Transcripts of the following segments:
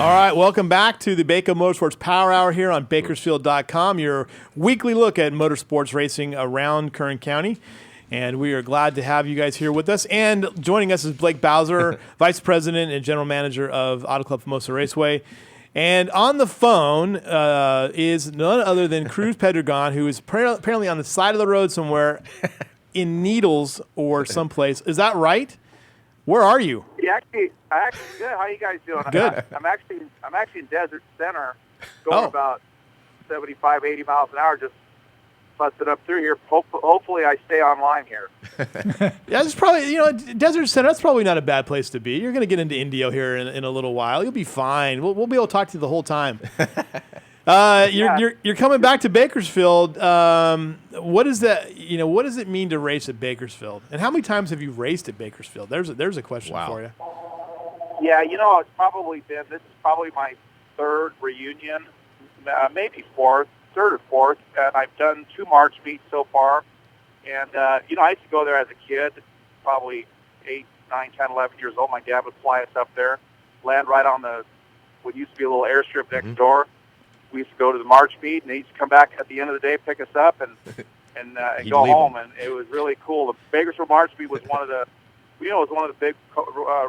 All right, welcome back to the Baco Motorsports Power Hour here on Bakersfield.com, your weekly look at motorsports racing around Kern County. And we are glad to have you guys here with us. And joining us is Blake Bowser, Vice President and General Manager of Auto Club Famoso Raceway. And on the phone is none other than Cruz Pedregon, who is apparently on the side of the road somewhere in Needles or someplace. Is that right? Where are you? Yeah, actually, good. How you guys doing? Good. I'm actually in Desert Center, going about 75, 80 miles an hour, just busted up through here. Hopefully, I stay online here. Yeah, it's probably, Desert Center, that's probably not a bad place to be. You're going to get into Indio here in a little while. You'll be fine. We'll be able to talk to you the whole time. You're coming back to Bakersfield. What is that? What does it mean to race at Bakersfield? And how many times have you raced at Bakersfield? There's a question for you. Yeah, it's this is probably my third reunion, maybe third or fourth, and I've done 2 March meets so far. And I used to go there as a kid, probably 8, 9, 10, 11 years old. My dad would fly us up there, land right on what used to be a little airstrip next door. We used to go to the March meet, and he used to come back at the end of the day, pick us up, and go home. And it was really cool. The Bakersfield March meet was one of the, it was one of the big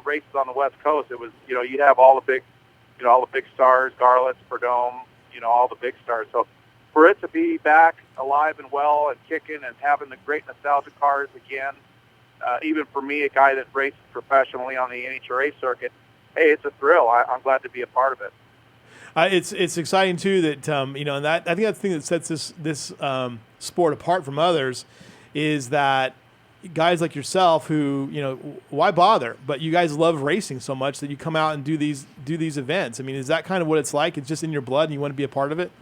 races on the West Coast. It was, you'd have all the big, all the big stars, Garlits, Perdome, all the big stars. So for it to be back alive and well and kicking and having the great nostalgia cars again, even for me, a guy that races professionally on the NHRA circuit, hey, it's a thrill. I'm glad to be a part of it. It's exciting too that and that I think that's the thing that sets this sport apart from others is that guys like yourself who why bother? But you guys love racing so much that you come out and do these events. I mean, is that kind of what it's like? It's just in your blood and you want to be a part of it?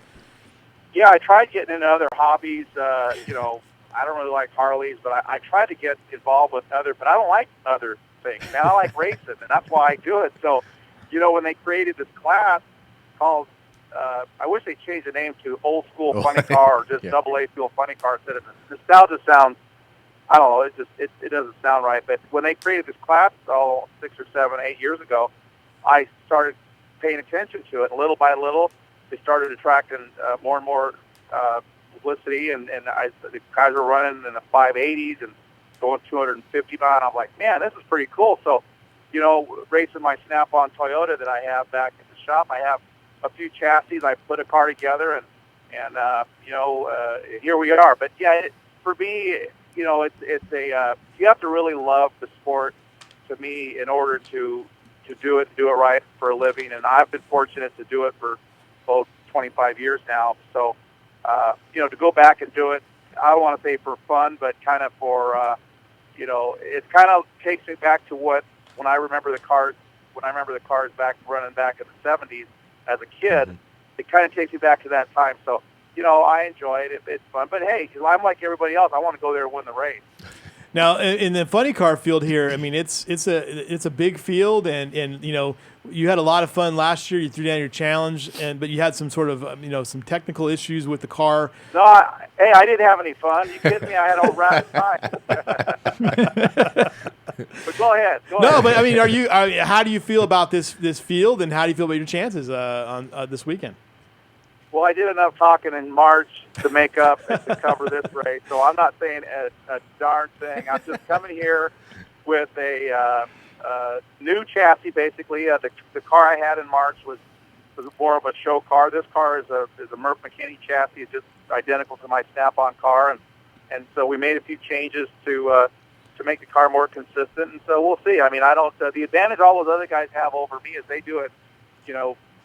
Yeah, I tried getting into other hobbies. I don't really like Harleys, but I tried to get involved with but I don't like other things. Man, I like racing, and that's why I do it. So, when they created this class called, I wish they changed the name to Old School Funny Car or just Double A Fuel Funny Car instead of nostalgia sounds. I don't know. It doesn't sound right. But when they created this class, 6 or 7, 8 years ago, I started paying attention to it. And little by little, they started attracting more and more publicity. And the guys were running in the 580s and going 250 mile. And I'm like, man, this is pretty cool. So, racing my Snap-on Toyota that I have back in the shop, I have a few chassis. I put a car together, and here we are. But yeah, for me, it's a you have to really love the sport to me in order to do it right for a living. And I've been fortunate to do it for both 25 years now. So to go back and do it, I don't want to say for fun, but kind of for it kind of takes me back to when I remember the cars back running back in the 70s. As a kid, it kind of takes me back to that time. So, I enjoy it. It's fun. But, hey, I'm like everybody else. I want to go there and win the race. Now, in the funny car field here, I mean, it's a big field, and you had a lot of fun last year. You threw down your challenge, but you had some sort of some technical issues with the car. No, I didn't have any fun. You kidding me? I had a rapid time. But go ahead. But I mean, how do you feel about this field, and how do you feel about your chances on this weekend? Well, I did enough talking in March to make up and to cover this race, so I'm not saying a darn thing. I'm just coming here with a new chassis, basically. The car I had in March was more of a show car. This car is a Murph McKinney chassis. It's just identical to my Snap-on car, and so we made a few changes to make the car more consistent, and so we'll see. I mean, I don't. The advantage all those other guys have over me is they do it,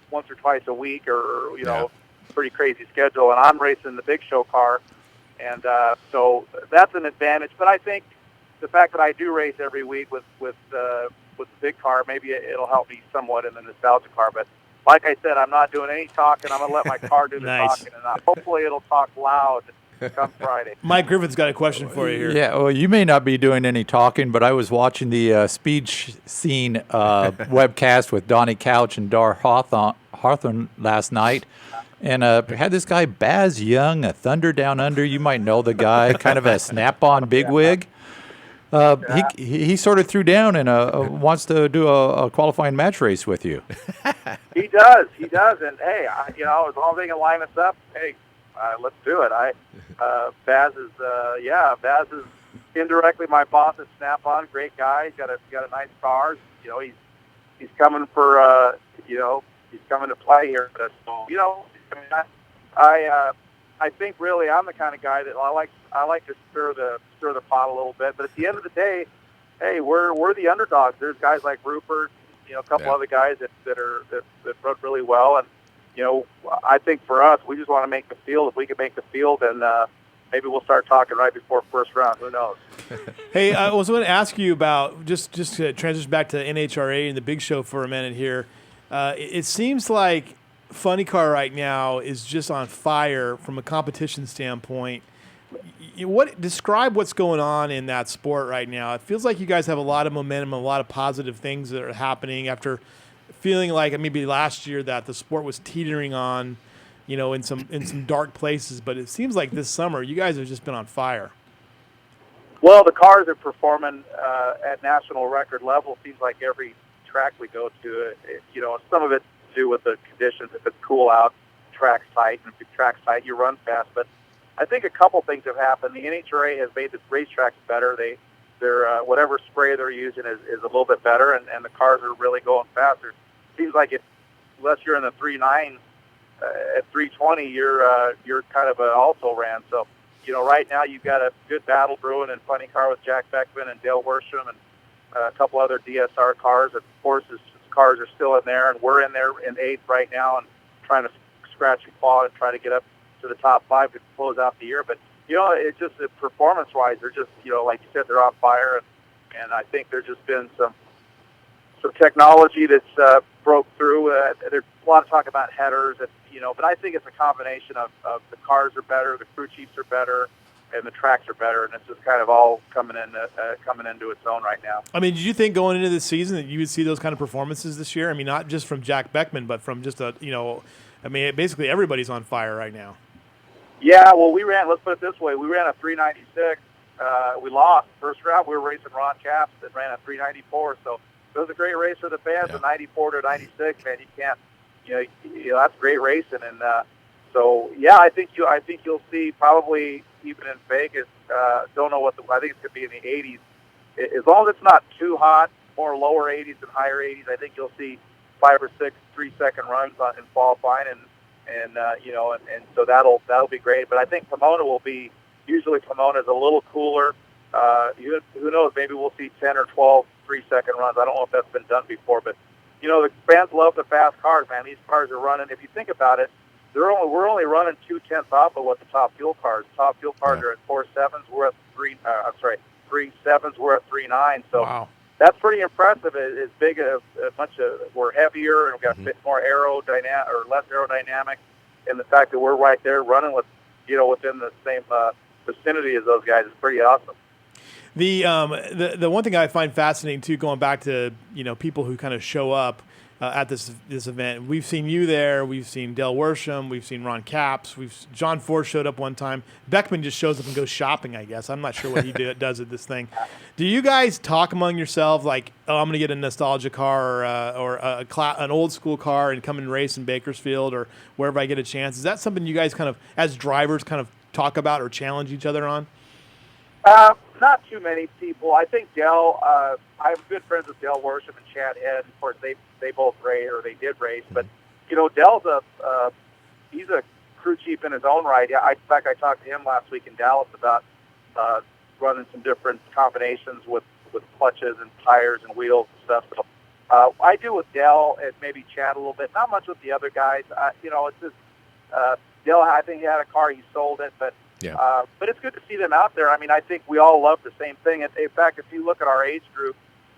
once or twice a week, or pretty crazy schedule, and I'm racing the big show car, and so that's an advantage. But I think the fact that I do race every week with the big car, maybe it'll help me somewhat in the nostalgia car. But like I said, I'm not doing any talking. I'm going to let my car do the talking, and hopefully it'll talk loud come Friday. Mike Griffin's got a question for you here. Yeah, well, you may not be doing any talking, but I was watching the Speed Scene webcast with Donnie Couch and Dar Hawthorne last night, and had this guy Baz Young, a Thunder Down Under. You might know the guy, kind of a Snap-on bigwig. He sort of threw down and wants to do a qualifying match race with you. He does, and hey, as long as they can line us up, hey, let's do it. Baz is indirectly my boss at Snap-on. Great guy. He's got a nice car. He's coming for he's coming to play here. So I think really I'm the kind of guy that I like to stir the pot a little bit. But at the end of the day, hey, we're the underdogs. There's guys like Rupert, a couple other guys that rode really well, and I think for us, we just want to make the field. If we can make the field, then maybe we'll start talking right before first round. Who knows? Hey, I was going to ask you about just to transition back to NHRA and the big show for a minute here. It seems like Funny Car right now is just on fire from a competition standpoint. Describe what's going on in that sport right now? It feels like you guys have a lot of momentum, a lot of positive things that are happening after feeling like maybe last year that the sport was teetering on, in some dark places. But it seems like this summer you guys have just been on fire. Well, the cars are performing at national record level. Seems like every track we go to, some of it to do with the conditions. If it's cool out, track's tight, and if the track's tight, you run fast. But I think a couple things have happened. The NHRA has made the racetracks better. They're whatever spray they're using is a little bit better, and the cars are really going faster. Seems like unless you're in the 3.9 at 320, you're kind of an also ran. So right now you've got a good battle brewing in Funny Car with Jack Beckman and Dale Worsham and a couple other DSR cars. Of course, his cars are still in there, and we're in there in 8th right now and trying to scratch and claw and try to get up to the top 5 to close out the year. But it's just performance-wise, they're just like you said, they're on fire, and I think there's just been some technology that's broke through. There's a lot of talk about headers, and but I think it's a combination of the cars are better, the crew chiefs are better, and the tracks are better, and it's just kind of all coming into its own right now. I mean, did you think going into this season that you would see those kind of performances this year? I mean, not just from Jack Beckman, but from just basically everybody's on fire right now. Yeah, well, let's put it this way, we ran a 396. We lost first round. We were racing Ron Capps that ran a 394, so it was a great race for the fans. A 94 to 96, man, you can't, that's great racing, and so yeah, I think you'll see probably even in Vegas. Don't know I think it's going to be in the 80s. As long as it's not too hot, more lower 80s and higher 80s, I think you'll see 5 or 6 3-second runs in qualifying, and so that'll be great. But I think Pomona will be. Usually Pomona is a little cooler. Who knows? Maybe we'll see 10 or 12 3-second runs. I don't know if that's been done before, but the fans love the fast cars, man. These cars are running. If you think about it, we're only running 0.2 off of what the top fuel cars. Top fuel cars are at 4.7s. We're at 3.7s. We're at 3.9. So wow. That's pretty impressive. As big a bunch of we're heavier and we've got a bit more aerodynamic or less aerodynamic, and the fact that we're right there running with within the same vicinity as those guys is pretty awesome. The one thing I find fascinating too, going back to people who kind of show up at this event. We've seen you there. We've seen Dale Worsham. We've seen Ron Capps. John Ford showed up one time. Beckman just shows up and goes shopping, I guess. I'm not sure what he does at this thing. Do you guys talk among yourselves like, oh, I'm going to get a nostalgia car or an old school car and come and race in Bakersfield or wherever I get a chance? Is that something you guys kind of, as drivers, kind of talk about or challenge each other on? Not too many people. I think Dale, I'm good friends with Dale Worsham and Chad Head. Of course, they both race, or they did race. But, Dale's he's a crew chief in his own right. In fact, I talked to him last week in Dallas about running some different combinations with clutches and tires and wheels and stuff. So I do with Dale and maybe Chad a little bit. Not much with the other guys. It's just Dale, I think he had a car. He sold it, but but it's good to see them out there. I mean, I think we all love the same thing. In fact, if you look at our age group,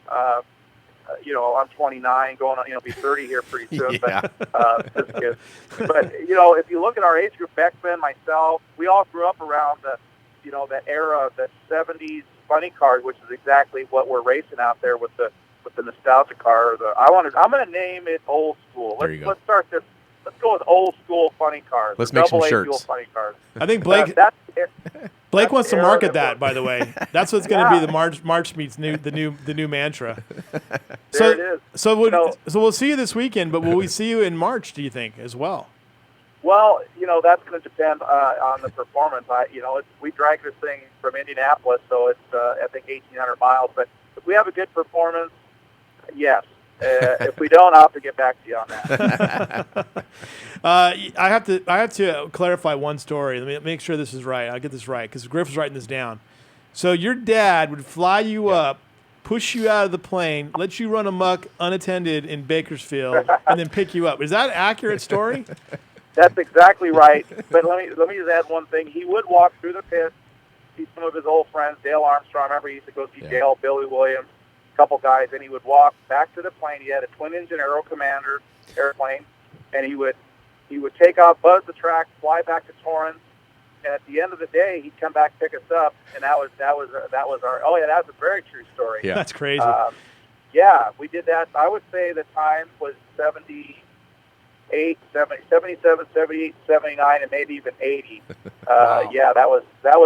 I'm 29, going on, be 30 here pretty soon. Yeah. But just kidding. But if you look at our age group, Beckman, myself, we all grew up around the era of the 70s funny cars, which is exactly what we're racing out there with the nostalgia car. I'm going to name it old school. Let's start let's go with old school funny cars. Let's make some AA shirts. fuel funny cars. I think Blake That's wants to the era market that that. By the way, that's what's going to be the March meets the new mantra. There it is. So we'll see you this weekend, but will we see you in March? Do you think as well? Well, that's going to depend on the performance. We drag this thing from Indianapolis, so it's I think 1,800 miles. But if we have a good performance, yes. If we don't, I'll have to get back to you on that. I have to clarify one story. Let me make sure this is right. I'll get this right because Griff was writing this down. So your dad would fly you up, push you out of the plane, let you run amok unattended in Bakersfield, and then pick you up. Is that an accurate story? That's exactly right. But let me just add one thing. He would walk through the pit, see some of his old friends, Dale Armstrong. I remember he used to go see Dale, Billy Williams, a couple guys, and he would walk back to the plane. He had a twin-engine Aero Commander airplane, and he would take off, buzz the track, fly back to Torrance, and at the end of the day, he'd come back, pick us up, and that was our. Oh yeah, that was a very true story. Yeah. That's crazy. Yeah, we did that. I would say the time was 78, 77, 78, 79, and maybe even 80. Wow. Yeah, that was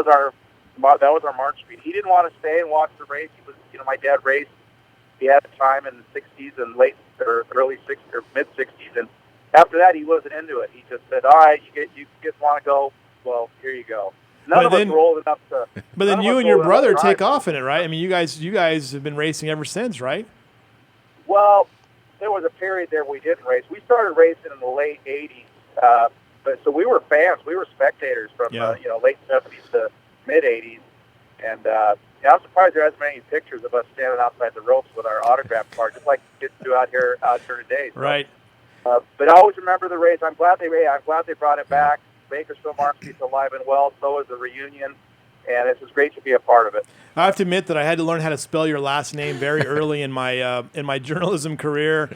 our March speed. He didn't want to stay and watch the race. He was, my dad raced. He had a time in the 60s and late or early 60s or mid 60s, and after that he wasn't into it. He just said, "All right, you just want to go. Well, here you go." None of us were old enough to. But then you and your brother take off in it, right? I mean, you guys have been racing ever since, right? Well, there was a period there we didn't race. We started racing in the late 80s, but so we were fans. We were spectators from late 70s to mid 80s, and I'm surprised there hasn't been any pictures of us standing outside the ropes with our autograph card, just like kids do out here today. So, right. But I always remember the race. I'm glad they brought it back. Bakersfield March Meet's alive and well. So is the reunion, and it's just great to be a part of it. I have to admit that I had to learn how to spell your last name very early in my journalism career,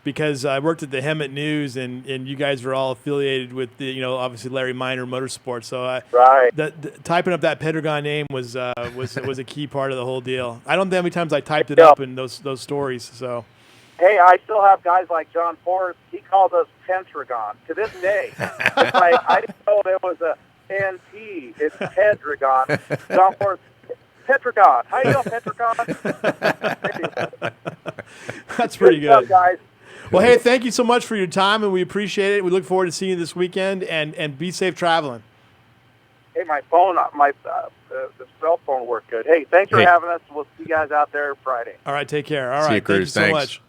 because I worked at the Hemet News, and you guys were all affiliated with the obviously Larry Miner Motorsports. So typing up that Pedregon name was a key part of the whole deal. I don't know how many times I typed it up in those stories. So. Hey, I still have guys like John Forrest. He calls us Pentagon to this day. It's like, I didn't know there was a NT. It's Pedragon. John Forrest, Petragon. How you doing, Petragon? That's pretty good. Stuff, guys. Well, hey, thank you so much for your time, and we appreciate it. We look forward to seeing you this weekend, and be safe traveling. Hey, my phone, the cell phone worked good. Hey, thanks for having us. We'll see you guys out there Friday. All right, take care. All right, see you, Cruz. Thank you so Thanks. much.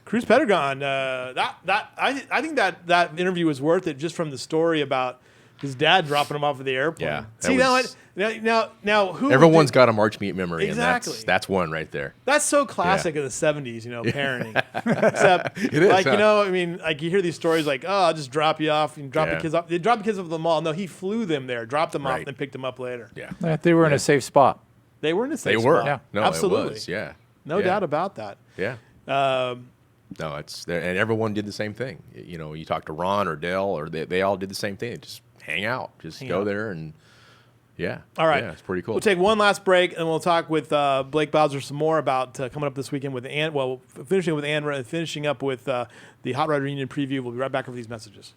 Cruz Pedregon, I think that interview was worth it just from the story about his dad dropping him off at the airplane. Yeah, See, now who? Everyone's got a March Meet memory, Exactly. and that's one right there. That's so classic of the 70s, parenting. Except, It is, I mean, like you hear these stories like, oh, I'll just drop you off and drop the kids off. They dropped the kids off at the mall. No, he flew them there, dropped them off, and picked them up later. Yeah, They were in a safe spot. They were in a safe they were. spot. Yeah. No, absolutely. it was. Yeah, No doubt about that. Yeah. No, and everyone did the same thing. You talk to Ron or Dell, or they all did the same thing. Just hang out, go there, and all right, it's pretty cool. We'll take one last break, and we'll talk with Blake Bowser some more about coming up this weekend with finishing with Andra and finishing up with the Hot Rod Reunion preview. We'll be right back over these messages.